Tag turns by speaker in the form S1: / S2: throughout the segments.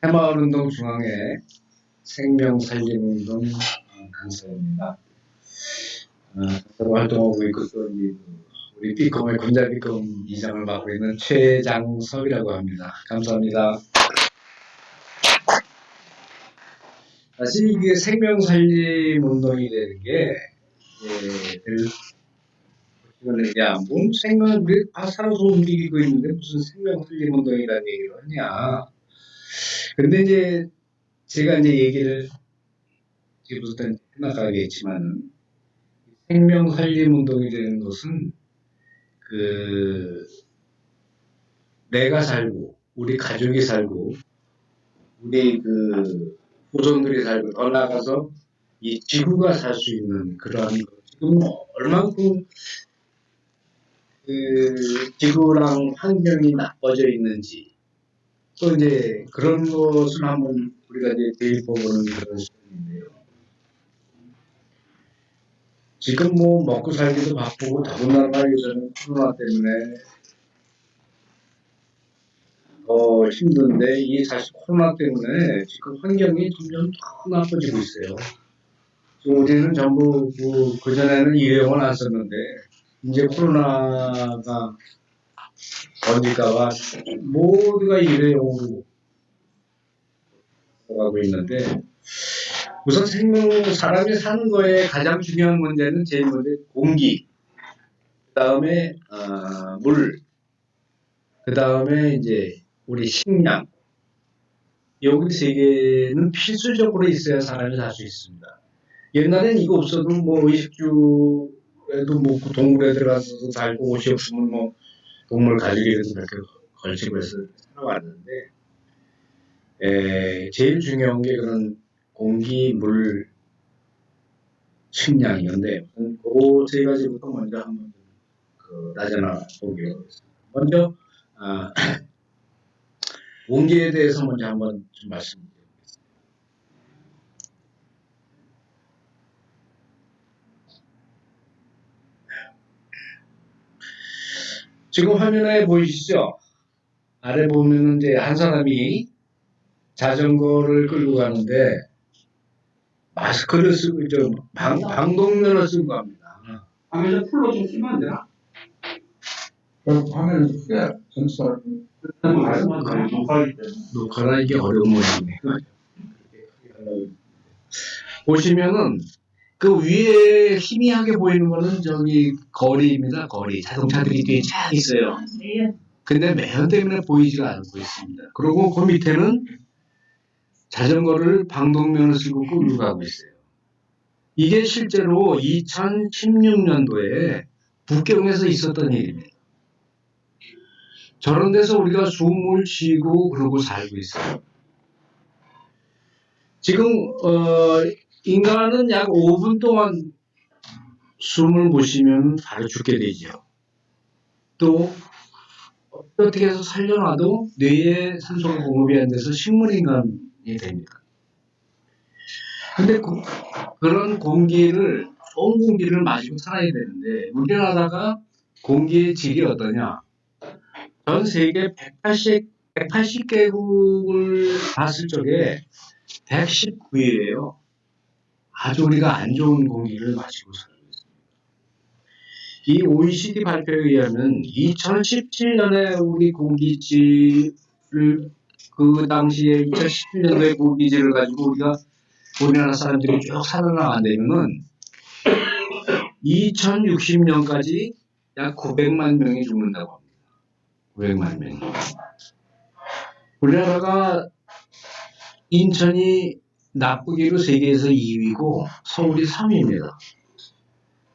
S1: 새마을운동 중앙회 생명살림운동 강사입니다. 활동하고 있고 또 우리 B컴의 군자 B컴 이장을 맡고 있는 최장섭이라고 합니다. 감사합니다. 사실 이게 생명살림운동이 되는 게 뭔 생명을 우리 다 살아서 움직이고 있는데 무슨 생명살림운동이라는 얘기를 하냐. 근데 이제 제가 이제 얘기를 지금부터 해나가겠지만 생명살림운동이라는 것은 내가 살고 우리 가족이 살고 우리 후손들이 살고 더 나아가서 이 지구가 살 수 있는 그러한 지금 얼만큼 지구랑 환경이 나빠져 있는지 또 이제 그런 것을 한번 우리가 이제 대입해보는 그런 시간인데요. 지금 뭐 먹고 살기도 바쁘고 더군다나 요새는 코로나 때문에 더 힘든데 이 사실 코로나 때문에 지금 환경이 점점 더 나빠지고 있어요. 지금 우리는 전부 그전에는 일회용을 안 썼는데 이제 코로나가 번질까봐 모두가 일회용으로 가고 있는데 우선 사람이 사는 거에 가장 중요한 문제는 제일 먼저 공기, 그 다음에 물, 그 다음에 이제 우리 식량, 여기 세 개는 필수적으로 있어야 사람이 살 수 있습니다. 옛날엔 이거 없어도 뭐 의식주에도 뭐 동물에 들어가서 살고 옷이 없으면 뭐 동물 가지기에도 그렇게 걸치고 해서 살아왔는데 제일 중요한 게 그런 공기, 물, 식량이었는데 그 세 가지부터 먼저 한번 따져나 보기로 하겠습니다. 먼저 공기에 대해서 먼저 한번 좀 말씀드리겠습니다. 지금 화면에 보이시죠? 아래 보면은 이제 한 사람이 자전거를 끌고 가는데 마스크를 쓰고 방독면을 쓰고 갑니다.
S2: 화면을 풀로 좀 쓰면 안 되나?
S3: 화면을 크게 전체적으로
S1: 녹화라 이게 어려운 모양이네요. 보시면은 그 위에 희미하게 보이는 거는 저기 거리입니다. 거리. 자동차들이 뒤에 쫙 있어요. 근데 매연 때문에 보이지가 않고 있습니다. 그리고 그 밑에는 자전거를 방독면을 쓰고 끌고 가고 있어요. 이게 실제로 2016년도에 북경에서 있었던 일입니다. 저런 데서 우리가 숨을 쉬고 그러고 살고 있어요. 지금 인간은 약 5분 동안 숨을 못 쉬면 바로 죽게 되죠. 또 어떻게 해서 살려놔도 뇌에 산소가 공급이 안 돼서 식물인간이 됩니다. 근데 그런 공기를, 좋은 공기를 마시고 살아야 되는데 우리나라가 공기의 질이 어떠냐? 전 세계 180개국을 봤을 적에 119위예요. 아주 우리가 안 좋은 공기를 마시고 살고 있습니다. 이 OECD 발표에 의하면 2017년에 우리 공기질을 그 당시에 2017년도에 공기질을 가지고 우리나라 사람들이 쭉 살아나간다면은 2060년까지 약 900만 명이 죽는다고 합니다. 900만 명이. 우리나라가 인천이 나쁘기로 세계에서 2위고 서울이 3위입니다.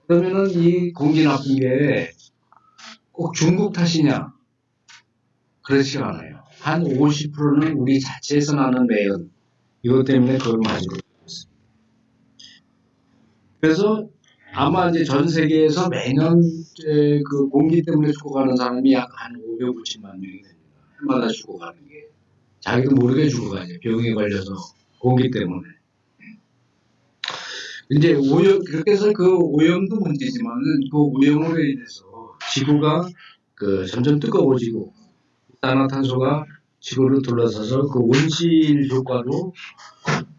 S1: 그러면은 이 공기 나쁜 게 꼭 중국 탓이냐? 그렇지 않아요. 한 50%는 우리 자체에서 나는 매연, 이것 때문에 그걸 가지고 있습니다. 그래서 아마 이제 전 세계에서 매년 그 공기 때문에 죽어가는 사람이 약 한 550만 명이 됩니다. 해마다 죽어가는 게. 자기도 모르게 죽어가죠. 병에 걸려서 공기 때문에. 이제 그렇게 해서 그 오염도 문제지만은 그 오염으로 인해서 지구가 점점 뜨거워지고 이산화탄소가 지구를 둘러싸서 그 온실 효과로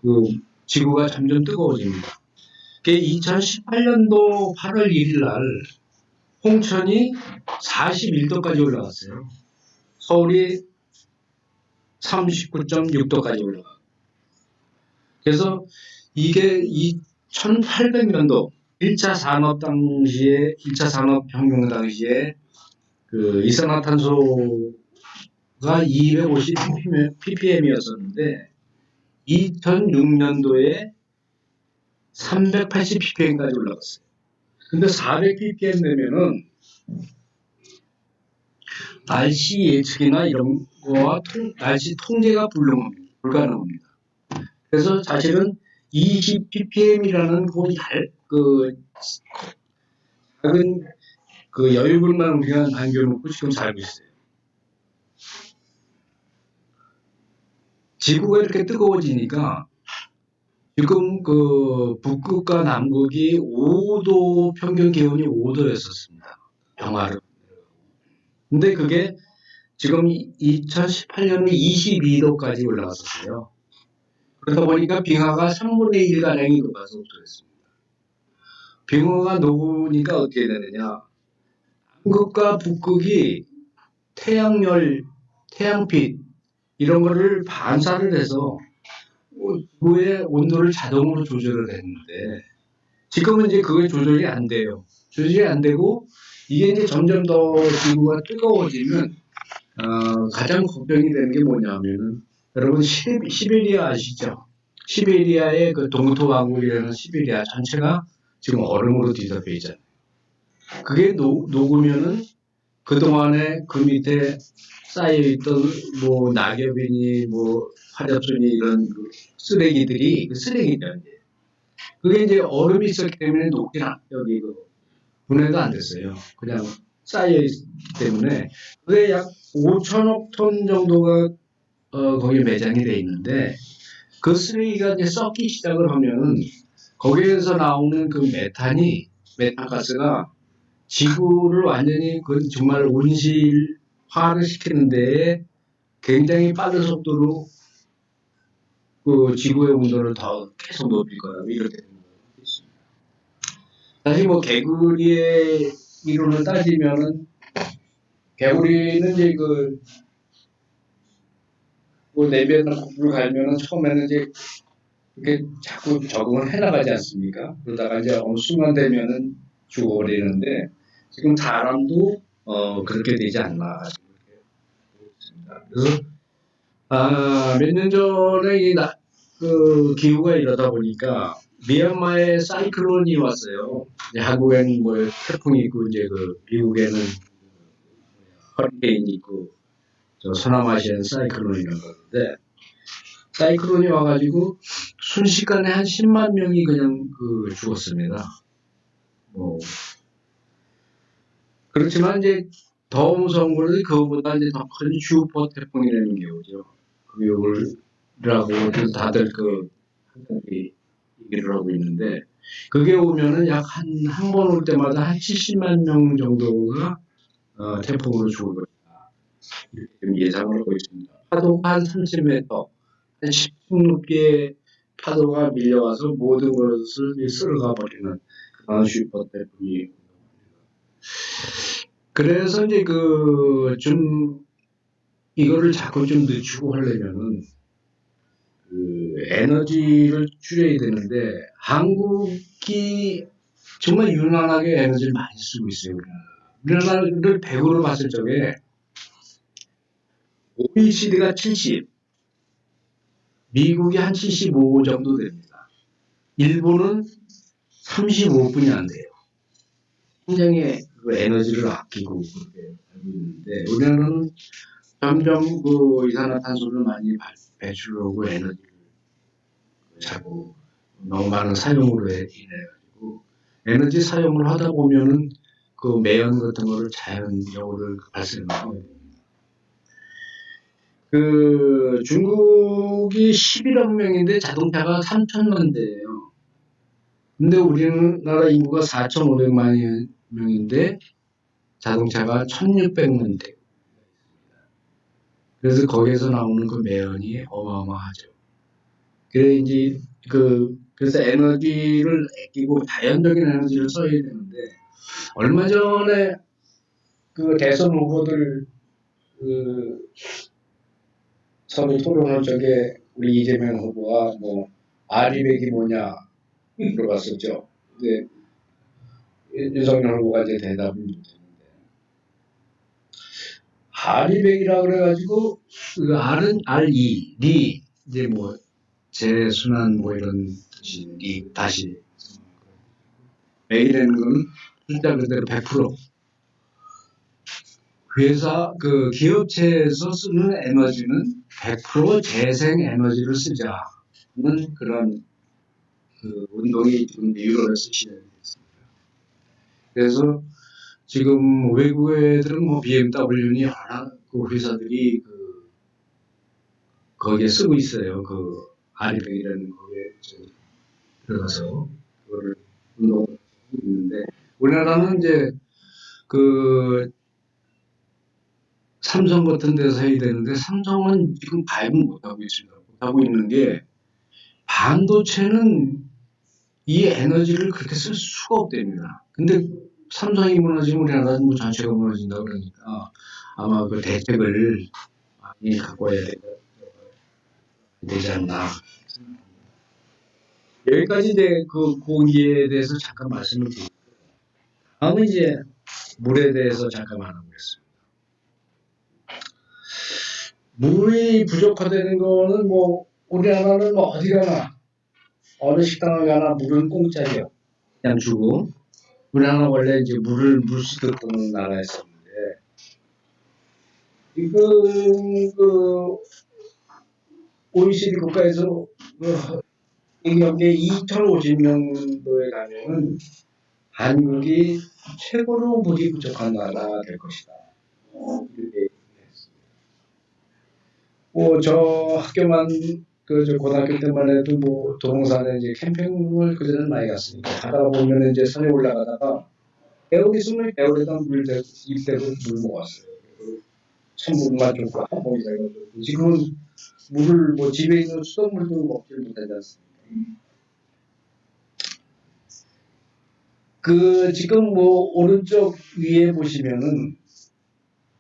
S1: 그 지구가 점점 뜨거워집니다. 2018년도 8월 1일 날 홍천이 41도까지 올라갔어요. 서울이 39.6도까지 올라갔어요. 그래서 이게 1800년도 1차 산업혁명 당시에 그 이산화탄소가 250 ppm이었었는데 2006년도에 380 ppm까지 올라갔어요. 근데 400 ppm 되면은 날씨 예측이나 이런 거와 날씨 통제가 불가능합니다. 그래서 사실은 20 ppm이라는 그 작은 그 여유분만 우리가 남겨놓고 지금 살고 있어요. 지구가 이렇게 뜨거워지니까 지금 그 북극과 남극이 5도, 평균 기온이 5도였었습니다. 평화를. 근데 그게 지금 2018년에 22도까지 올라갔었어요. 그러다 보니까 빙하가 3분의 1가량이 녹아서 없어졌습니다. 빙하가 녹으니까 어떻게 되느냐. 남극과 북극이 태양열, 태양빛 이런 거를 반사를 해서 지구의 온도를 자동으로 조절을 했는데 지금은 이제 그게 조절이 안 돼요. 조절이 안 되고 이게 이제 점점 더 지구가 뜨거워지면 가장 걱정이 되는 게 뭐냐면은 여러분 시베리아 아시죠? 시베리아의 그 동토왕국이라는 시베리아 전체가 지금 얼음으로 뒤덮여 있잖아요. 그게 녹으면은 그동안에 그 밑에 쌓여있던 뭐 낙엽이니 뭐 화렵순이 이런 쓰레기들이 쓰레기들 그게 이제 얼음이 있었기 때문에 녹진 여기 그 분해가 안 됐어요. 그냥 쌓여있기 때문에 그게 약 5천억 톤 정도가 거기에 매장이 돼 있는데 그 쓰레기가 이제 썩기 시작을 하면은 거기에서 나오는 그 메탄가스가 지구를 완전히 그 정말 온실화를 시키는 데에 굉장히 빠른 속도로 그 지구의 온도를 더 계속 높일 거라고 이렇게 있습니다. 사실 뭐 개구리의 이론을 따지면은 개구리는 이제 뭐 내변이나 코를 갈면은 처음에는 이제 이렇게 자꾸 적응을 해나가지 않습니까? 그러다가 이제 어느 순간 되면은 죽어버리는데 지금 사람도 그렇게 되지 않나 싶습니다. 그래서 몇 년 전에 그 기후가 이러다 보니까 미얀마에 사이클론이 왔어요. 한국에는 뭐 태풍이 있고 이제 그 미국에는 허리케인이 있고 저 서남아시아는 사이클론이 이런 건데 사이클론이 와가지고 순식간에 한 10만 명이 그냥 죽었습니다. 뭐 그렇지만 이제 더 무서운 거는 그거보다 이제 더 큰 슈퍼 태풍이라는 게 오죠. 그라고 다들 얘기를 하고 있는데 그게 오면은 약 한 번 올 때마다 한 70만 명 정도가 태풍으로 죽을 것이다. 이렇게 예상을 하고 있습니다. 파도가 한 30m, 한 10층 높이의 파도가 밀려와서 모든 것을 쓸어가 버리는 그런 슈퍼 태풍이. 그래서 이제 이거를 자꾸 좀 늦추고 하려면은 에너지를 줄여야 되는데 한국이 정말 유난하게 에너지를 많이 쓰고 있어요. 우리나라를 100으로 봤을 적에 OECD가 70, 미국이 한 75 정도 됩니다. 일본은 35분이 안 돼요. 굉장히 에너지를 아끼고 그렇게 알고 있는데 우리나라는 점점 이산화탄소를 많이 배출하고 에너지를 자꾸 너무 많은 사용으로 인해 가지고 에너지 사용을 하다 보면은 그 매연 같은 거를 자연적으로 발생하고 중국이 11억 명인데 자동차가 3천만 대예요. 근데 우리나라 인구가 4,500만 명인데 자동차가 1,600만 대. 그래서 거기에서 나오는 그 매연이 어마어마하죠. 그래 이제 그래서 에너지를 아끼고 자연적인 에너지를 써야 되는데 얼마 전에 그 대선 후보들 그 서로 토론할 적에 우리 이재명 후보가 뭐 아리백이 뭐냐 물어봤었죠. 근데 윤석열 후보가 이제 대답을 못했는데 아리백이라 그래가지고 그 R은 RE 리 이제 뭐 재순환 뭐 이런 뜻이 리 다시 백이라는 거는 숫자 그대로 100% 회사 그 기업체에서 쓰는 에너지는 100% 재생 에너지를 쓰자는 그런 그 운동이 지금 유럽에서 시작됐습니다. 그래서 지금 외국 애들은 뭐 BMW니 하나 그 회사들이 거기에 쓰고 있어요. 그 아리백이라는 거기에 들어가서 그거를 운동을 하고 있는데 우리나라는 이제 그 삼성 같은 데서 해야 되는데 삼성은 지금 가입은 못하고 있습니다. 못하고 있는 게 반도체는 이 에너지를 그렇게 쓸 수가 없답니다. 근데 삼성이 무너지면 우리나라는 뭐 전체가 무너진다 그러니까 아마 그 대책을 많이 갖고 와야 되지 않나. 여기까지 이제 그 공기에 대해서 잠깐 말씀을 드리고 다음은 이제 물에 대해서 잠깐 알아보겠습니다. 물이 부족하다는 거는 뭐 우리나라는 뭐 어디 가나 어느 식당을 가나 물은 공짜예요. 그냥 주고 우리나라 원래 이제 물을 물수도던 나라였었는데 지금 그 OECD 국가에서 얘기하기에 2050년도에 가면은 한국이 최고로 물이 부족한 나라가 될 것이다. 이렇게 얘기했습니다. 뭐 저 학교만 저 고등학교 때만 해도 뭐 도봉산에 이제 캠핑을 그전에 많이 갔으니까 가다 보면 이제 산에 올라가다가 배울 있으면 배울에다 물 입대고 물 먹었어요. 천물만 좀 한복이 되고 지금은 물을 뭐 집에 있는 수돗물도 먹지 못하지 않습니까? 그 지금 뭐 오른쪽 위에 보시면은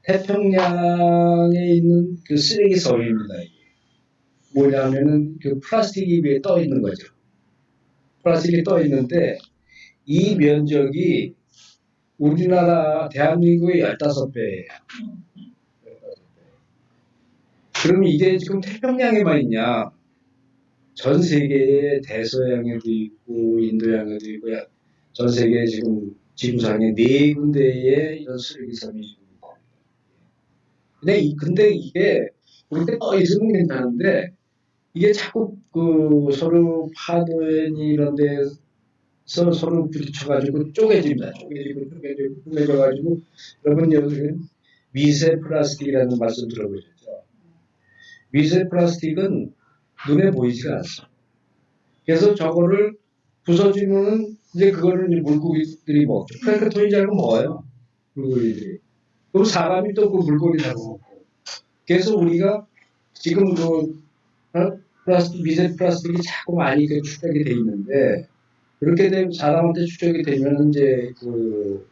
S1: 태평양에 있는 그 쓰레기 섬입니다. 이게. 뭐냐면은 그 플라스틱이 위에 떠 있는 거죠. 플라스틱이 떠 있는데 이 면적이 우리나라 대한민국의 15배예요. 그럼 이게 지금 태평양에만 있냐? 전 세계에 대서양에도 있고 인도양에도 있고 전 세계 지금 지구상에 4군데의 이런 쓰레기 섬이 있습니다. 근데 이게 그렇게 떠 있으면 괜찮은데 이게 자꾸 그 서로 파도니 이런 데서 서로 부딪혀가지고 쪼개집니다. 쪼개져가지고 여러분 여기 미세 플라스틱이라는 말씀 들어보셨죠? 미세 플라스틱은 눈에 보이지가 않습니다. 그래서 저거를 부서지면은 이제 그거를 이제 물고기들이 먹죠. 플랭크톤이 자꾸 먹어요. 물고기들이. 그럼 사람이 또 그 물고기 자꾸 먹고. 그래서 우리가 지금 그 미세 플라스틱이 자꾸 많이 축적이 돼 있는데 그렇게 되면 사람한테 축적이 되면 이제 그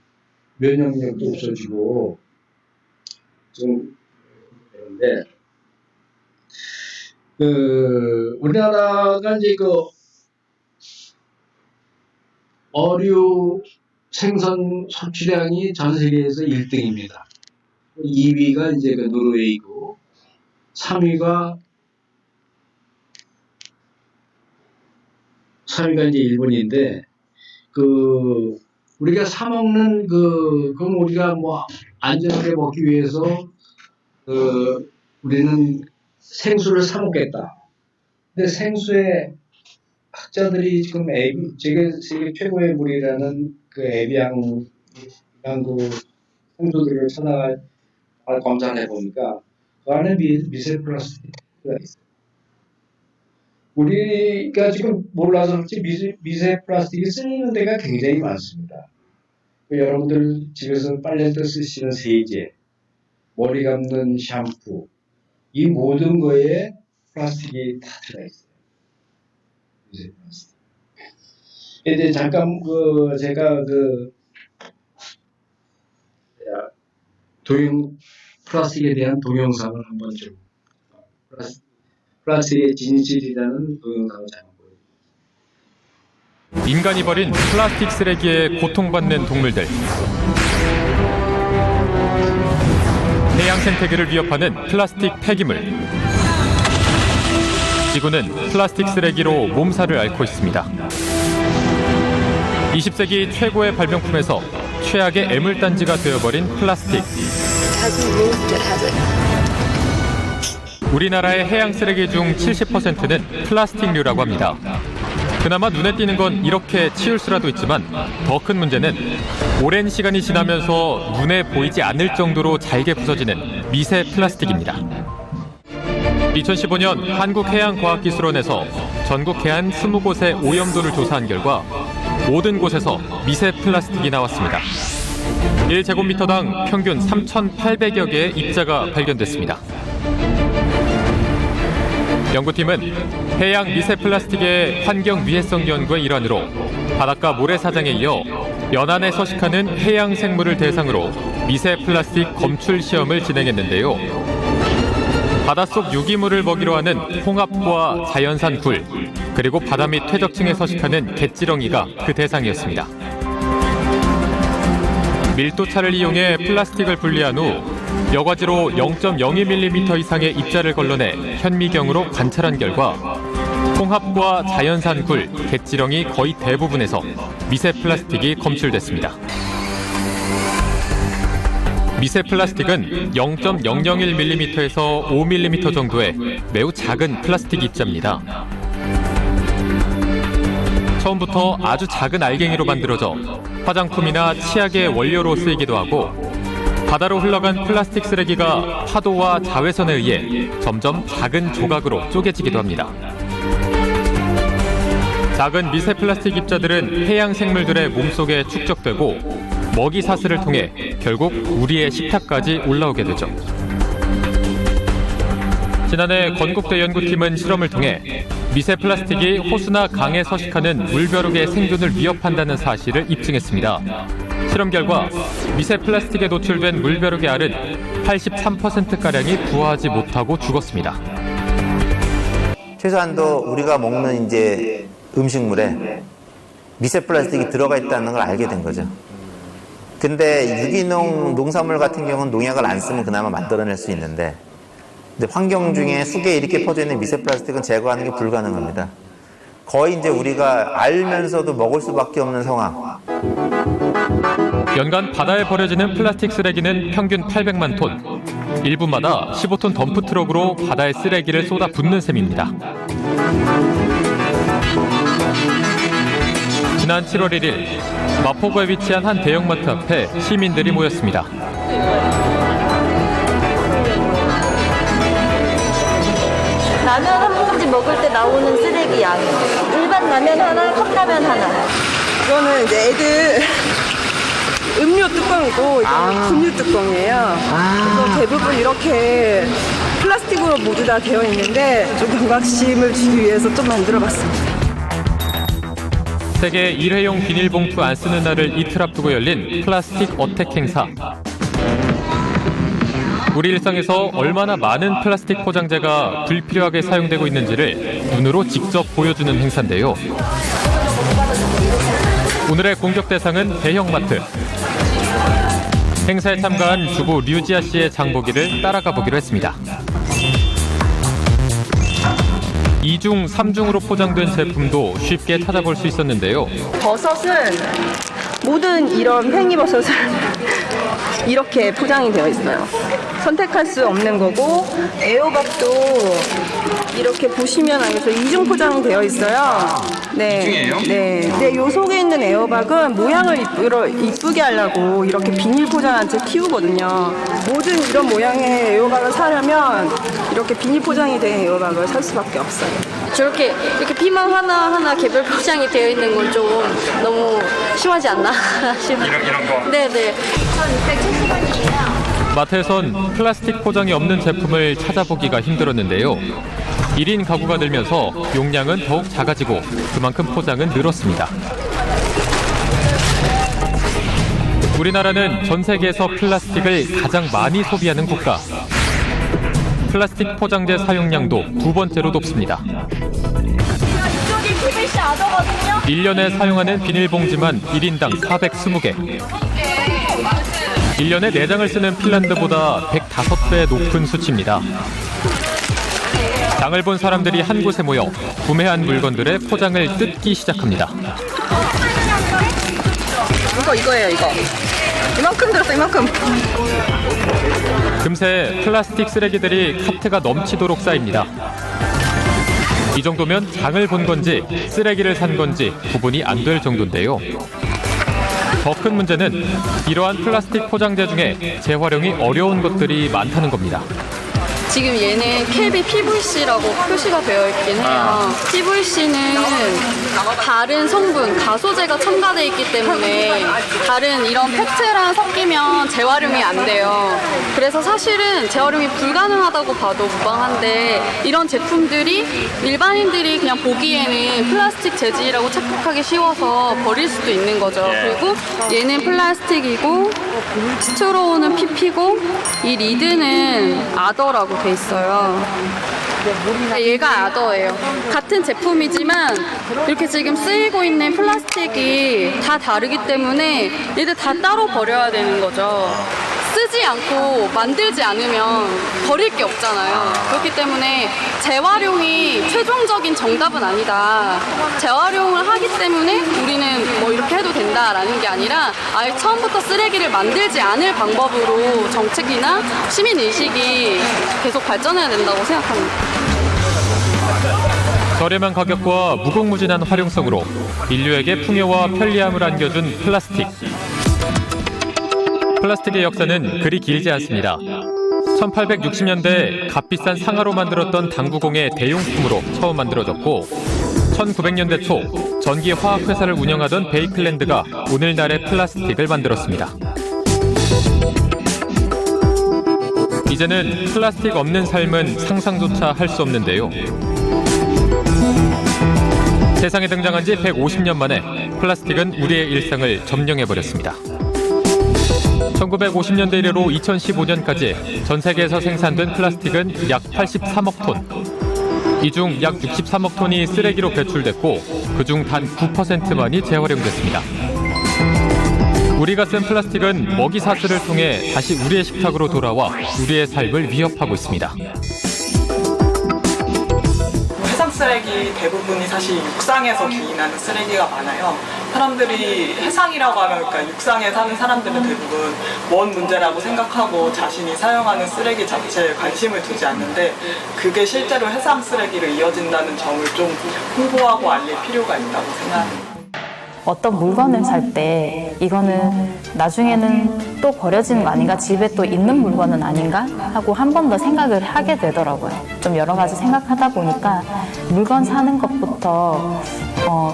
S1: 면역력도 없어지고 좀 그런데 우리나라가 이제 그 어류 생선 섭취량이 전 세계에서 1등입니다. 2위가 이제 그 노르웨이고 3위가 이제 일본인데 우리가 사 먹는 그럼 우리가 뭐 안전하게 먹기 위해서 우리는 생수를 사 먹겠다. 근데 생수에 학자들이 지금 세계 최고의 물이라는 그 에비앙 그 생수들을 검사를 해보니까 그 안에 미세 플라스틱가 있어요. 우리가 지금 몰라서 그렇지 미세 플라스틱이 쓰이는 데가 굉장히 많습니다. 여러분들 집에서 빨래터 쓰시는 세제, 머리 감는 샴푸, 이 모든 거에 플라스틱이 다 들어가 있어요. 이제 플라스틱. 이제 잠깐 제가 플라스틱에 대한 동영상을 한번 좀 플라스틱의 진실이라는 동영상을 잠깐 보여드릴게요.
S3: 인간이 버린 플라스틱 쓰레기에 고통받는 동물들. 해양 생태계를 위협하는 플라스틱 폐기물. 지구는 플라스틱 쓰레기로 몸살을 앓고 있습니다. 20세기 최고의 발명품에서 최악의 애물단지가 되어버린 플라스틱. 우리나라의 해양 쓰레기 중 70%는 플라스틱류라고 합니다. 그나마 눈에 띄는 건 이렇게 치울 수라도 있지만 더 큰 문제는 오랜 시간이 지나면서 눈에 보이지 않을 정도로 잘게 부서지는 미세 플라스틱입니다. 2015년 한국해양과학기술원에서 전국 해안 20곳의 오염도를 조사한 결과 모든 곳에서 미세 플라스틱이 나왔습니다. 1제곱미터당 평균 3,800여 개의 입자가 발견됐습니다. 연구팀은 해양 미세 플라스틱의 환경 위해성 연구의 일환으로 바닷가 모래사장에 이어 연안에 서식하는 해양 생물을 대상으로 미세 플라스틱 검출 시험을 진행했는데요. 바닷속 유기물을 먹이로 하는 홍합과 자연산 굴, 그리고 바다 밑 퇴적층에 서식하는 갯지렁이가 그 대상이었습니다. 밀도차를 이용해 플라스틱을 분리한 후 여과지로 0.02mm 이상의 입자를 걸러내 현미경으로 관찰한 결과 홍합과 자연산 굴, 갯지렁이 거의 대부분에서 미세 플라스틱이 검출됐습니다. 미세 플라스틱은 0.001mm에서 5mm 정도의 매우 작은 플라스틱 입자입니다. 처음부터 아주 작은 알갱이로 만들어져 화장품이나 치약의 원료로 쓰이기도 하고 바다로 흘러간 플라스틱 쓰레기가 파도와 자외선에 의해 점점 작은 조각으로 쪼개지기도 합니다. 작은 미세 플라스틱 입자들은 해양 생물들의 몸속에 축적되고 먹이 사슬을 통해 결국 우리의 식탁까지 올라오게 되죠. 지난해 건국대 연구팀은 실험을 통해 미세 플라스틱이 호수나 강에 서식하는 물벼룩의 생존을 위협한다는 사실을 입증했습니다. 실험 결과 미세 플라스틱에 노출된 물벼룩의 알은 83%가량이 부화하지 못하고 죽었습니다.
S4: 최소한도 우리가 먹는 이제 음식물에 미세 플라스틱이 들어가 있다는 걸 알게 된 거죠. 근데 유기농 농산물 같은 경우는 농약을 안 쓰면 그나마 만들어낼 수 있는데, 근데 환경 중에 수계에 이렇게 퍼져 있는 미세 플라스틱은 제거하는 게 불가능합니다. 거의 이제 우리가 알면서도 먹을 수밖에 없는 상황.
S3: 연간 바다에 버려지는 플라스틱 쓰레기는 평균 800만 톤. 1분마다 15톤 덤프 트럭으로 바다에 쓰레기를 쏟아 붓는 셈입니다. 지난 7월 1일 마포구에 위치한 한 대형마트 앞에 시민들이 모였습니다.
S5: 라면 한 봉지 먹을 때 나오는 쓰레기 양. 일반 라면 하나, 컵라면 하나.
S6: 이거는 이제 애들 음료 뚜껑이고 이거는 분유 뚜껑이에요. 그래서 대부분 이렇게 플라스틱으로 모두 다 되어 있는데 좀 경각심을 주기 위해서 좀 만들어봤습니다.
S3: 세계 일회용 비닐봉투 안 쓰는 날을 이틀 앞두고 열린 플라스틱 어택 행사. 우리 일상에서 얼마나 많은 플라스틱 포장재가 불필요하게 사용되고 있는지를 눈으로 직접 보여주는 행사인데요. 오늘의 공격 대상은 대형마트. 행사에 참가한 주부 류지아 씨의 장보기를 따라가 보기로 했습니다. 2중, 3중으로 포장된 제품도 쉽게 찾아볼 수 있었는데요.
S6: 버섯은 모든 이런 팽이버섯은 이렇게 포장이 되어 있어요. 선택할 수 없는 거고, 애호박도 이렇게 보시면 알겠어요. 이중 포장이 되어 있어요. 네. 이중이에요? 네. 근데 요 속에 있는 애호박은 모양을 이쁘게 하려고 이렇게 비닐 포장한 채 키우거든요. 모든 이런 모양의 애호박을 사려면 이렇게 비닐 포장이 된 애호박을 살 수밖에 없어요.
S5: 저렇게 이렇게 피망 하나하나 개별 포장이 되어 있는 건 좀 너무 심하지 않나 싶어요.
S3: 이런 거?
S5: 네네. 2,670원이에요.
S3: 마트에선 플라스틱 포장이 없는 제품을 찾아보기가 힘들었는데요. 1인 가구가 늘면서 용량은 더욱 작아지고 그만큼 포장은 늘었습니다. 우리나라는 전 세계에서 플라스틱을 가장 많이 소비하는 국가. 플라스틱 포장재 사용량도 2번째로 높습니다.
S5: 이쪽이 PVC 아더거든요.
S3: 1년에 사용하는 비닐봉지만 1인당 420개. 1년에 4장을 쓰는 핀란드보다 105배 높은 수치입니다. 장을 본 사람들이 한 곳에 모여 구매한 물건들의 포장을 뜯기 시작합니다.
S6: 이거예요, 이거. 이만큼 들었어, 이만큼.
S3: 금세 플라스틱 쓰레기들이 카트가 넘치도록 쌓입니다. 이 정도면 장을 본 건지 쓰레기를 산 건지 구분이 안 될 정도인데요. 더 큰 문제는 이러한 플라스틱 포장재 중에 재활용이 어려운 것들이 많다는 겁니다.
S7: 지금 얘는 캡이 PVC라고 표시가 되어 있긴 해요. PVC는 다른 성분, 가소제가 첨가되어 있기 때문에 다른 이런 페트랑 섞이면 재활용이 안 돼요. 그래서 사실은 재활용이 불가능하다고 봐도 무방한데 이런 제품들이 일반인들이 그냥 보기에는 플라스틱 재질이라고 착각하기 쉬워서 버릴 수도 있는 거죠. 그리고 얘는 플라스틱이고 스트로우는 PP고 이 리드는 아더라고 돼 있어요. 얘가 아더예요. 같은 제품이지만 이렇게 지금 쓰이고 있는 플라스틱이 다 다르기 때문에 얘들 다 따로 버려야 되는 거죠. 쓰지 않고 만들지 않으면 버릴 게 없잖아요. 그렇기 때문에 재활용이 최종적인 정답은 아니다. 재활용을 하기 때문에 우리는 뭐 이렇게 해도 된다라는 게 아니라 아예 처음부터 쓰레기를 만들지 않을 방법으로 정책이나 시민의식이 계속 발전해야 된다고 생각합니다.
S3: 저렴한 가격과 무궁무진한 활용성으로 인류에게 풍요와 편리함을 안겨준 플라스틱. 플라스틱의 역사는 그리 길지 않습니다. 1860년대 값비싼 상아로 만들었던 당구공의 대용품으로 처음 만들어졌고 1900년대 초 전기화학회사를 운영하던 베이클랜드가 오늘날의 플라스틱을 만들었습니다. 이제는 플라스틱 없는 삶은 상상조차 할 수 없는데요. 세상에 등장한 지 150년 만에 플라스틱은 우리의 일상을 점령해버렸습니다. 1950년대 이래로 2015년까지 전 세계에서 생산된 플라스틱은 약 83억 톤. 이 중 약 63억 톤이 쓰레기로 배출됐고 그중 단 9%만이 재활용됐습니다. 우리가 쓴 플라스틱은 먹이 사슬을 통해 다시 우리의 식탁으로 돌아와 우리의 삶을 위협하고 있습니다.
S8: 해상 쓰레기 대부분이 사실 육상에서 기인하는 쓰레기가 많아요. 사람들이 해상이라고 하면 그러니까 육상에 사는 사람들은 대부분 먼 문제라고 생각하고 자신이 사용하는 쓰레기 자체에 관심을 두지 않는데 그게 실제로 해상 쓰레기로 이어진다는 점을 좀 홍보하고 알릴 필요가 있다고 생각합니다.
S9: 어떤 물건을 살 때 이거는 나중에는 또 버려지는 거 아닌가, 집에 또 있는 물건은 아닌가 하고 한 번 더 생각을 하게 되더라고요. 좀 여러 가지 생각하다 보니까 물건 사는 것부터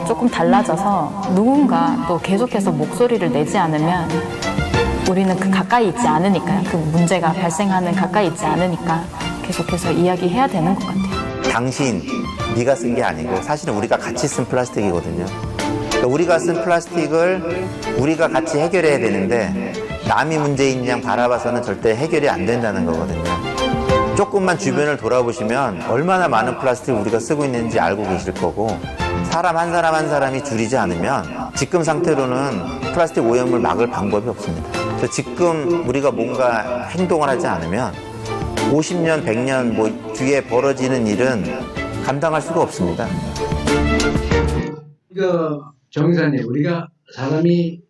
S9: 조금 달라져서 누군가 또 계속해서 목소리를 내지 않으면 우리는 그 가까이 있지 않으니까요. 그 문제가 발생하는 가까이 있지 않으니까 계속해서 이야기해야 되는 것 같아요.
S4: 당신, 네가 쓴 게 아니고 사실은 우리가 같이 쓴 플라스틱이거든요. 우리가 쓴 플라스틱을 우리가 같이 해결해야 되는데 남이 문제인 양 바라봐서는 절대 해결이 안 된다는 거거든요. 조금만 주변을 돌아보시면 얼마나 많은 플라스틱을 우리가 쓰고 있는지 알고 계실 거고 사람 한 사람 한 사람이 줄이지 않으면 지금 상태로는 플라스틱 오염을 막을 방법이 없습니다. 그래서 지금 우리가 뭔가 행동을 하지 않으면 50년, 100년 뭐 뒤에 벌어지는 일은 감당할 수가 없습니다.
S1: 정 기사님, 우리가 사람이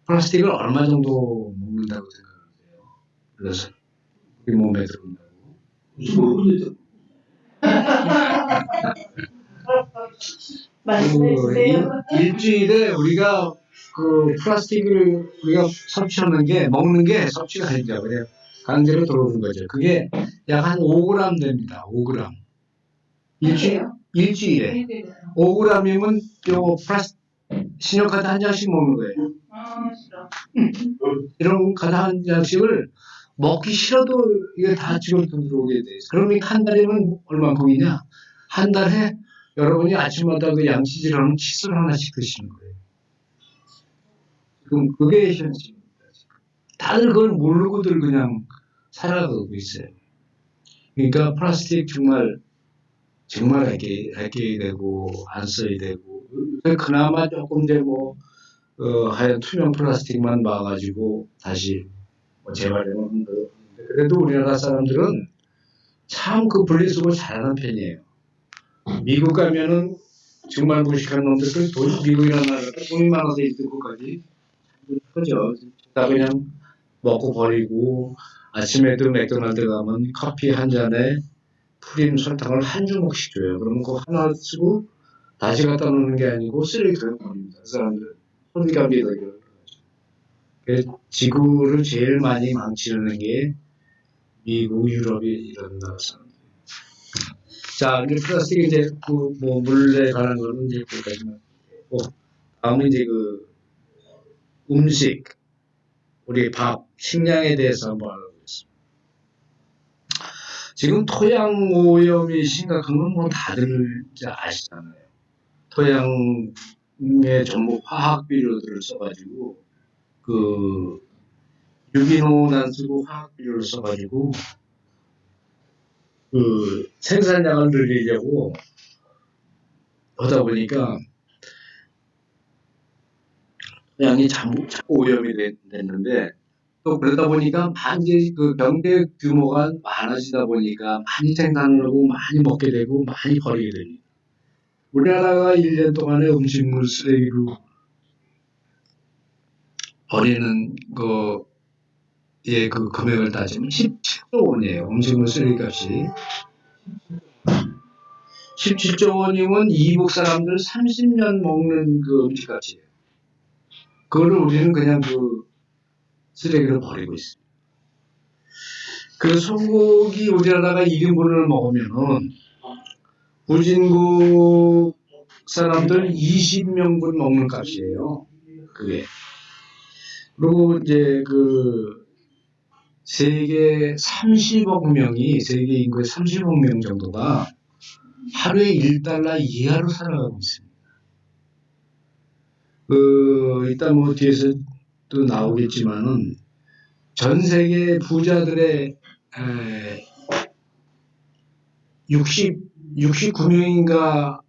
S1: 플라스틱을 얼마 정도 먹는다고 생각하세요? 그래서 우리 몸에 들어온다고.
S2: 무슨 모르겠죠.
S1: 말씀해주세요. 일주일에 우리가 그 플라스틱을 우리가 섭취하는 게 먹는 게 섭취가 아니죠. 그래요. 강제로 들어오는 거죠. 그게 약 한 5g 됩니다. 5g. 일주일에 5g이면 요 신용카드 한 장씩 먹는 거예요. 이런 카드 한 장씩을 먹기 싫어도 이게 다 지금 돈 들어오게 돼. 그러면 한 달이면 얼마큼이냐? 한 달에 여러분이 아침마다 그 양치질하는 칫솔 하나씩 드시는 거예요. 지금 그게 현실입니다. 다들 그걸 모르고들 그냥 살아가고 있어요. 그러니까 플라스틱 정말 아껴야 되고 안 써야 되고 그나마 조금 이제 하얀 투명 플라스틱만 봐가지고 다시 재활용은 그래도 우리나라 사람들은 참 그 분리수거 잘하는 편이에요. 미국 가면은 정말 무식한 놈들 돈 미국이라는 나라가 돈이 많아서 있을 것까지 그죠. 다 그냥 먹고 버리고 아침에도 맥도날드 가면 커피 한 잔에 프림 설탕을 한 주먹씩 줘요. 그러면 그거 하나 쓰고 다시 갖다 놓는 게 아니고 쓰레기통에 버립니다. 그 사람들 손감이 되죠. 지구를 제일 많이 망치는 게 미국, 유럽이 이런 나라 사람들. 자, 이제 플라스틱 이제 물에 관한 거는 이제 거기까지만. 다음은 이제 음식, 우리 밥, 식량에 대해서 한번 알아보겠습니다. 지금 토양 오염이 심각한 건 다들 이제 아시잖아요. 토양에 전부 화학 비료들을 써가지고 유기농은 안 쓰고 화학 비료를 써가지고 생산량을 늘리려고 하다 보니까 토양이 자꾸 오염이 됐는데 또 그러다 보니까 경제 규모가 많아지다 보니까 많이 생산을 하고 많이 먹게 되고 많이 버리게 됩니다. 우리나라가 1년 동안에 음식물 쓰레기로 버리는 거의 그 금액을 따지면 17조 원이에요. 음식물 쓰레기 값이. 17조 원이면 이북 사람들 30년 먹는 그 음식 값이에요. 그거를 우리는 그냥 쓰레기로 버리고 있습니다. 소고기 우리나라가 1인분을 먹으면은 후진국 사람들 20명분 먹는 값이에요. 그게. 그리고 이제 세계 30억 명이, 세계 인구의 30억 명 정도가 하루에 1달러 이하로 살아가고 있습니다. 일단 뒤에서 또 나오겠지만은 전 세계 부자들의 69명인가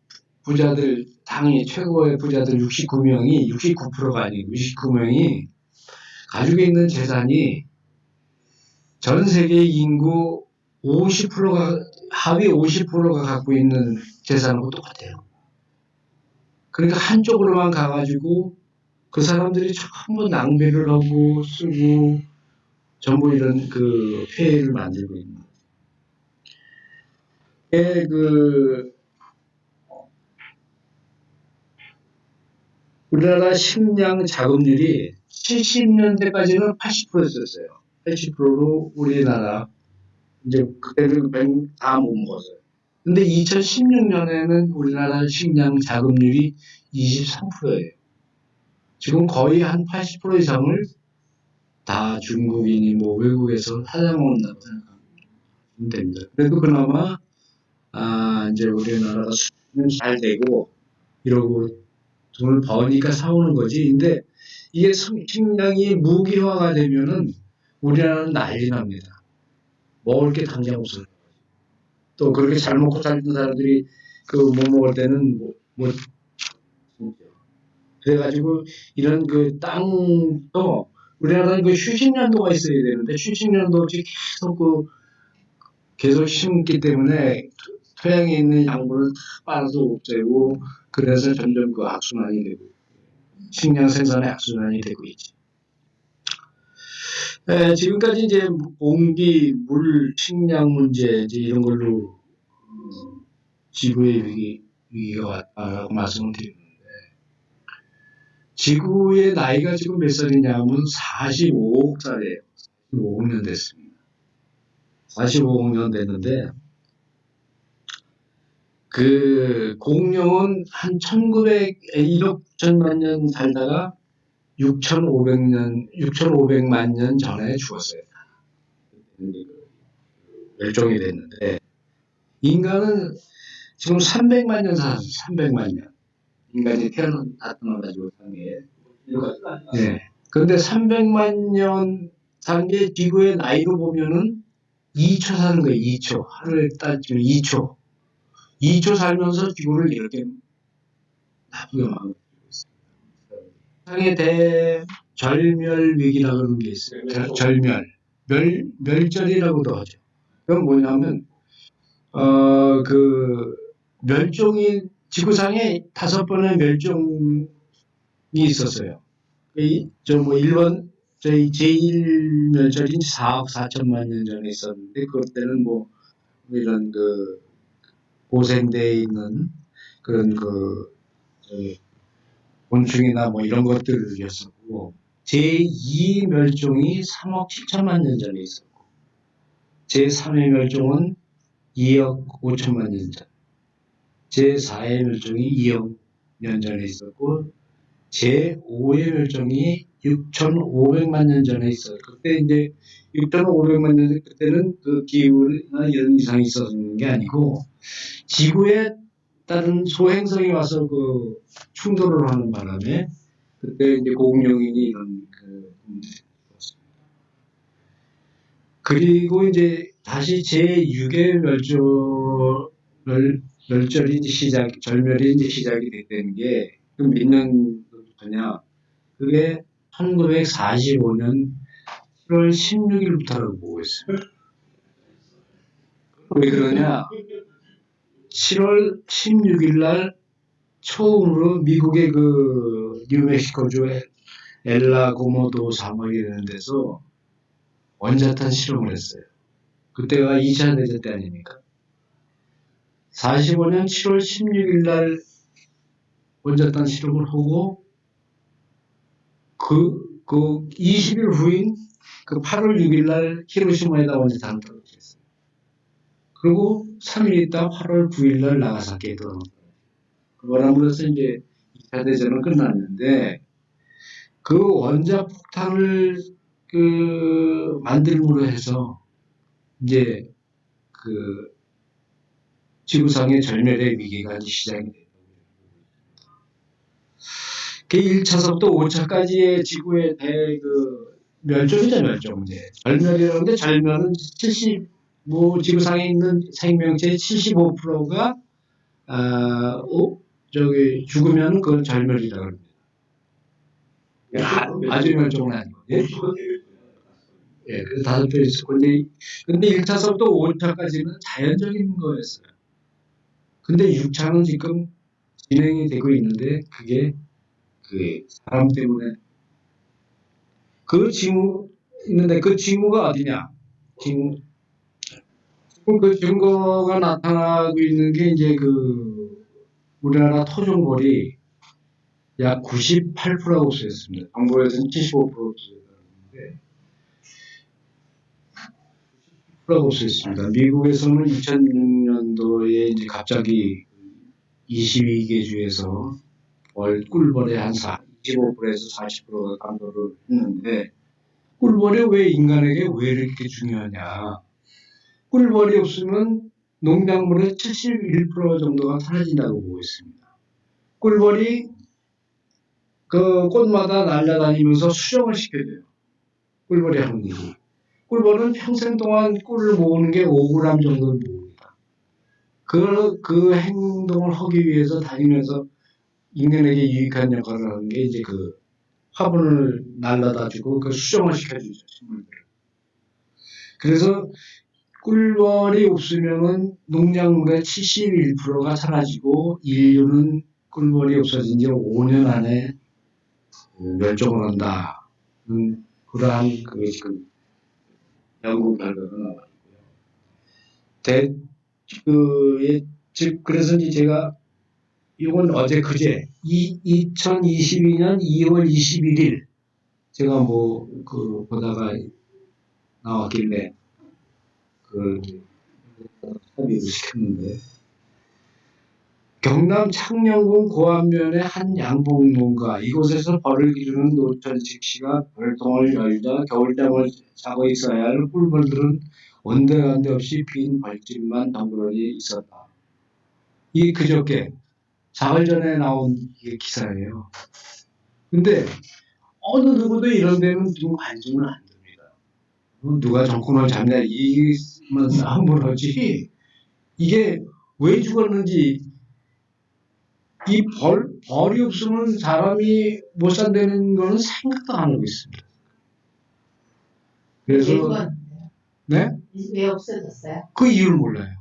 S1: 부자들, 당의 최고의 부자들 69명이, 69%가 아니고 69명이 가지고 있는 재산이 전 세계 인구 50%가, 하위 50%가 갖고 있는 재산하고 똑같아요. 그러니까 한쪽으로만 가가지고 그 사람들이 전부 낭비를 하고 쓰고 전부 이런 폐해를 만들고 있는 거예요. 우리나라 식량 자급률이 70년대까지는 80%였어요. 80%로 우리나라, 이제 그때는 다 못 먹었어요. 근데 2016년에는 우리나라 식량 자급률이 23%예요. 지금 거의 한 80% 이상을 다 중국인이 외국에서 사장먹는다고 생각하면 됩니다. 그래도 그나마, 이제 우리나라가 수출은 잘 되고, 이러고 돈을 버니까 사오는 거지. 근데 이게 식량이 무기화가 되면은 우리나라는 난리 납니다. 먹을 게 당장 없어요. 또 그렇게 잘 먹고 살던 사람들이 못 먹을 때는 그래가지고 이런 땅도 우리나라는 휴식연도가 있어야 되는데 휴식연도 없이 계속 심기 때문에 토양에 있는 양분을 빨아서 없애고 그래서 점점 악순환이 되고 식량 생산의 악순환이 되고 있지. 지금까지 이제 공기, 물, 식량 문제 이제 이런 걸로 지구의 위기가 왔다라고 말씀을 드리는데 지구의 나이가 지금 몇 살이냐면 45억 살이에요. 45억 년 됐습니다. 45억 년 됐는데 그 공룡은 한 1억 9천만 년 살다가 6,500만 년 전에 죽었어요. 멸종이 됐는데 인간은 지금 300만 년 살았어요. 300만 년. 인간이 태어나가지고 상에. 네. 그런데 300만 년 산 게 지구의 나이로 보면은 2초 사는 거예요. 2초. 하루에 따지면 2초. 2초 살면서 지구를 이렇게 나쁘게 망가뜨리고 있어요. 세상의 대절멸 위기라고 하는 게 있어요. 절멸. 멸절이라고도 하죠. 그건 뭐냐면, 멸종이, 지구상에 5번의 멸종이 있었어요. 저희 제1멸절인 4억 4천만 년 전에 있었는데, 그때는 뭐, 이런 고생대에 있는 그런 곤충이나 뭐 이런 것들이었었고, 제2 멸종이 3억 7천만 년 전에 있었고, 제3의 멸종은 2억 5천만 년 전, 제4의 멸종이 2억 년 전에 있었고, 제5의 멸종이 6,500만 년 전에 있어요. 그때 이제 6,500만 년 전, 그때는 그 기후나 이런 이상이 있었는 게 아니고, 지구에 따른 소행성이 와서 그 충돌을 하는 바람에 그때 이제 공룡이니 이런 그리고 이제 다시 제6의 멸절이 이제 절멸이 이제 시작이 됐다는 게 몇 년부터냐? 그게 1945년 7월 16일부터라고 보고 있어요. 왜 그러냐? 7월 16일 날 처음으로 미국의 그 뉴멕시코주의 엘라고모도 사막이라는 데서 원자탄 실험을 했어요. 그때가 2차 대전 때 아닙니까? 45년 7월 16일 날 원자탄 실험을 하고 그 20일 후인 그 8월 6일 날 히로시마에다 원자탄을 떨어뜨렸어요. 그리고 3일 있다 8월 9일 날 나가사키에 떨어졌어요. 그거로 해서 이제 2차 대전은 끝났는데 그 원자 폭탄을 만들므로 해서 이제 지구상의 절멸의 위기가 이제 시작이 됐다고. 그 1차서부터 5차까지의 지구의 멸종이죠, 멸종. 이제 절멸이라는데 절멸은 지구상에 있는 생명체의 75%가 죽으면 그건 절멸이라고 합니다. 아주 멸종은 아니고. 예, 그래서 5배 있었고, 근데 1차서부터 5차까지는 자연적인 거였어요. 근데 6차는 지금 진행이 되고 있는데, 그게 사람 때문에. 그 징후 있는데, 그 징후가 어디냐? 지금 그 증거가 나타나고 있는 게 이제 우리나라 토종벌이 약 98%라고 쓰였습니다. 정부에서는 75%라고 쓰였는데, 90%라고 쓰였습니다. 미국에서는 2006년도에 이제 갑자기 22개 주에서 꿀벌의 한 25%에서 40%가 감소를 했는데, 꿀벌이 왜 인간에게 왜 이렇게 중요하냐? 꿀벌이 없으면 농작물의 71% 정도가 사라진다고 보고 있습니다. 꿀벌이 그 꽃마다 날아다니면서 수정을 시켜줘요. 꿀벌이 하는 일이. 꿀벌은 평생 동안 꿀을 모으는 게 5g 정도를 모읍니다. 그 행동을 하기 위해서 다니면서 인간에게 유익한 역할을 하는 게 이제 화분을 날라다 주고 수정을 시켜주죠, 식물들을. 그래서 꿀벌이 없으면은 농작물의 71%가 사라지고 인류는 꿀벌이 없어진 지 5년 안에 멸종을 한다는 그러한 지금 연구 결과가 나왔고요. 그래서 이제 제가 이건 어제 그제 2022년 2월 21일 제가 보다가 나왔길래 합의를 시켰는데 경남 창녕군 고안면의 한 양봉농가 이곳에서 벌을 기르는 노천식 씨가 벌통을 열자 겨울잠을 자고 있어야 할 꿀벌들은 온데간데 없이 빈 벌집만 덩그러니 있었다. 이게 그저께 사흘 전에 나온 이게 기사예요. 근데 어느 누구도 이런 데는 좀 관심을 안 둡니다. 누가 정권을 잡냐 이만 싸움을 하지 이게 왜 죽었는지 이 벌이 없으면 사람이 못 산다는 거는 생각도 안 하고 있습니다. 그래서 네?
S10: 왜 없어졌어요?
S1: 그 이유를 몰라요.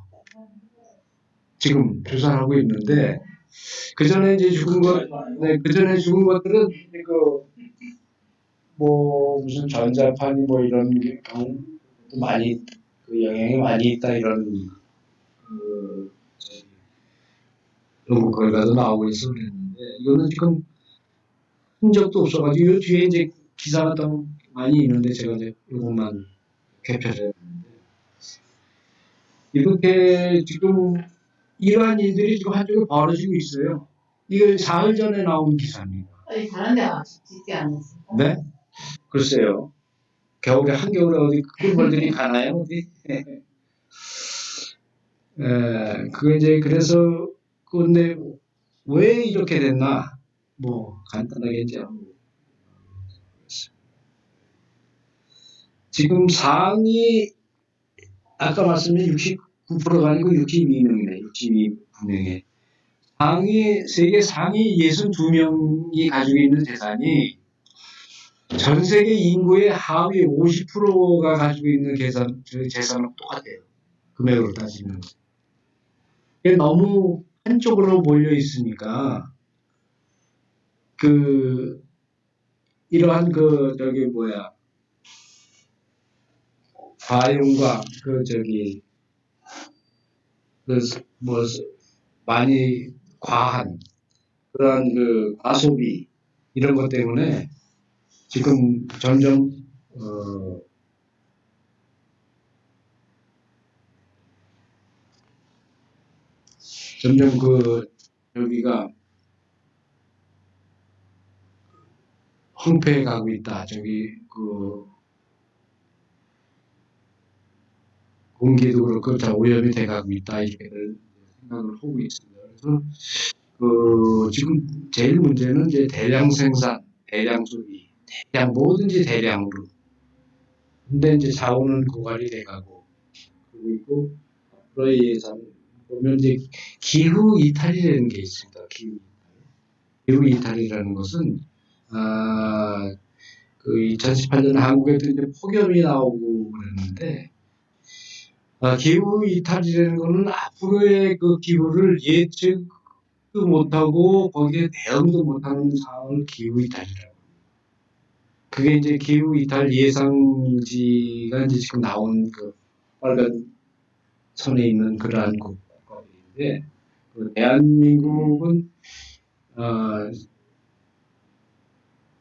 S1: 지금 조사를 하고 있는데 그 전에 이제 죽은 것들은 뭐 무슨 전자파니 뭐 이런 경우 많이 그 영향이 많이 있다 이런 연구 결과도 나오고 있어 그랬는데 이거는 지금 흔적도 없어가지고 이 뒤에 이제 기사가 더 많이 있는데 제가 이제 이것만 캡처를 했는데 이렇게 지금 이러한 일들이 지금 한쪽에 벌어지고 있어요. 이거 사흘 전에 나온 기사입니다.
S10: 아니 다른 데 짓지 않았어요?
S1: 네? 글쎄요. 겨울에 한겨울에 어디 꿀벌들이 가나요? 어디? 그게 이제 그래서 근데 왜 이렇게 됐나? 뭐 간단하게 이제 지금 상위 아까 말씀드린 69%가 아니고 62명이네. 62명에 세계 상위 62명이 가지고 있는 재산이 전 세계 인구의 하위 50%가 가지고 있는 재산은 똑같아요. 금액으로 따지면. 이게 너무 한쪽으로 몰려 있으니까 이러한 과용과 많이 과한 그러한 과소비 이런 것 때문에 지금 점점 여기가 황폐해 가고 있다. 공기도 그렇고 다 오염이 돼 가고 있다. 이렇게 생각을 하고 있습니다. 그래서 지금 제일 문제는 이제 대량 생산, 대량 소비, 뭐든지 대량으로. 근데 이제 자원은 고갈이 돼 가고 그리고 앞으로의 예산 보면 이제 기후 이탈이라는 게 있습니다. 기후 이탈이라는 것은 2018년 한국에도 이제 폭염이 나오고 그랬는데 기후 이탈이라는 것은 앞으로의 그 기후를 예측도 못하고 거기에 대응도 못하는 상황을 기후 이탈이라고. 그게 이제 기후 이탈 예상지가 이제 지금 나온 그 빨간 선에 있는 그러한 국가들인데 대한민국은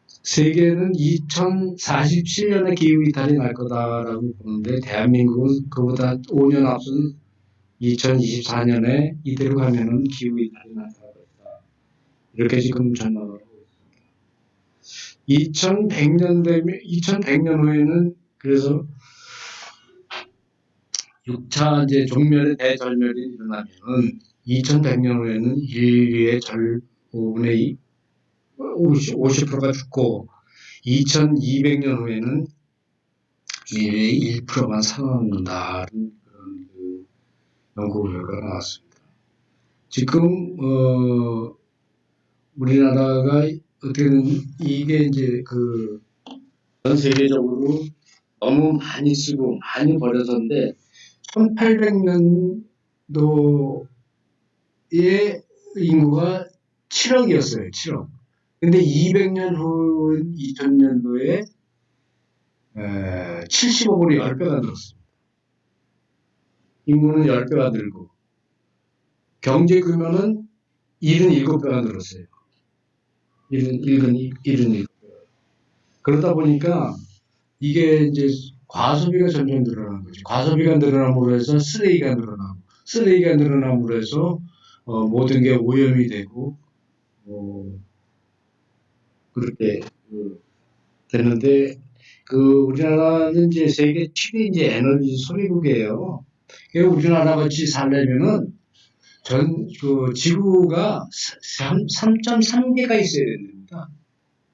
S1: 세계는 2047년에 기후 이탈이 날 거다라고 보는데 대한민국은 그보다 5년 앞선 2024년에 이대로 가면은 기후 이탈이 나타날 것이다. 이렇게 지금 전망을 하고 있습니다. 2100년 후에는 그래서 6차 이제 종멸의 대절멸이 일어나면은 2100년 후에는 인류의 5분의 50%가 죽고 2200년 후에는 인류의 1%만 살아남는다는 그런 연구 결과가 나왔습니다. 지금 우리나라가 어떻게든 이게 이제 전 세계적으로 너무 많이 쓰고 많이 버려서인데 1800년도의 인구가 7억이었어요. 7억. 근데 200년 후 2000년도에 70억으로 10배가 늘었습니다. 인구는 10배가 늘고 경제 규모는 77배가 늘었어요. 77배가. 그러다 보니까 이게 이제 과소비가 점점 늘어나는 거죠. 과소비가 늘어남으로 해서 쓰레기가 늘어나고 쓰레기가 늘어남으로 해서 모든 게 오염이 되고 그렇게 되는데 우리나라는 이제 세계 최대 이제 에너지 소비국이에요. 우리나라 같이 살려면은 지구가 3.3개가 있어야 됩니다.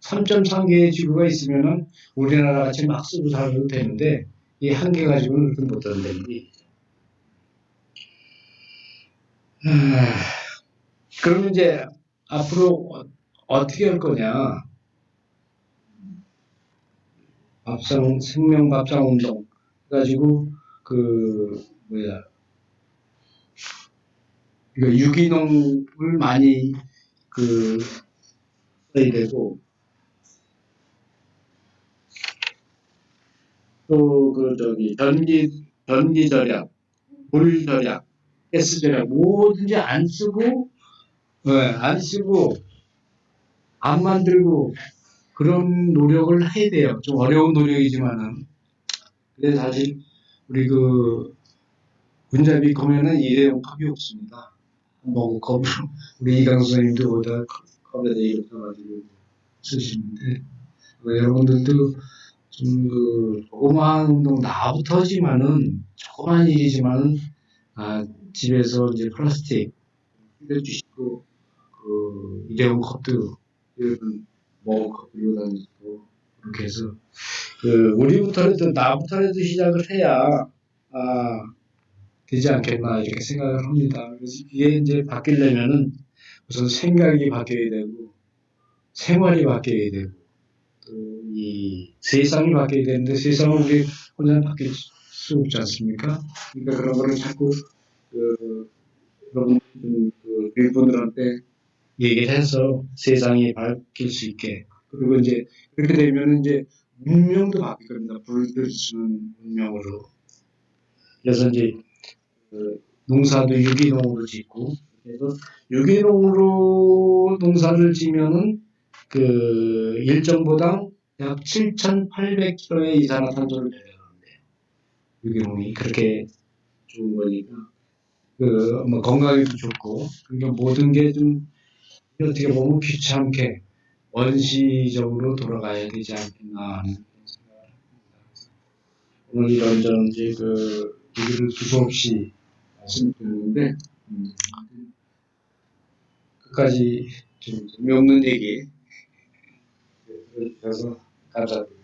S1: 3.3개의 지구가 있으면은 우리나라 같이 막 쓰고 살아도 되는데 이 한 개 가지고는 그렇게 못 한다니. 그러면 이제 앞으로 어떻게 할 거냐? 생명 밥상 운동 가지고 이거 유기농을 많이 써야 되고 또 전기 절약, 물 절약, 가스 절약 뭐든지 안 쓰고 안 만들고 그런 노력을 해야 돼요. 좀 어려운 노력이지만은. 근데 사실 우리 군자비 보면은 일회용 컵이 없습니다. 머그컵으로 우리 이강수 선생님도 거기다 컵에다 이렇게 가지고 쓰시는데 여러분들도 좀 조그마한 운동 나부터지만은 조그마한 일이지만은 집에서 이제 플라스틱 휴대주시고 일회용 컵도 이런 머그컵 들고 다니고 그렇게 해서 우리부터라도 나부터라도 시작을 해야 되지 않겠나 이렇게 생각을 합니다. 그래서 이게 이제 바뀌려면은 우선 생각이 바뀌어야 되고 생활이 바뀌어야 되고 또 이 세상이 바뀌어야 되는데 세상은 우리 혼자 바뀔 수 없지 않습니까? 그러니까 그런 거를 자꾸 여러분 일본들한테 얘기를 해서 세상이 바뀔 수 있게 그리고 이제 그렇게 되면 이제 문명도 바뀔 겁니다. 불을 쓰는 문명으로. 그래서 이제 농사도 유기농으로 짓고 그래서 유기농으로 농사를 지면은 일정보당 약 7,800kg의 이산화탄소를 배출하는데요. 유기농이 그렇게 좋은 거니까 건강에도 좋고 그러니까 모든 게 좀 어떻게 보면 귀찮게 원시적으로 돌아가야 되지 않겠나 하는 생각을 합니다. 오늘 이런저런 이제 얘기를 두서없이 말씀드렸는데 끝까지 좀 재미없는 얘기 들어주셔서 감사드립니다.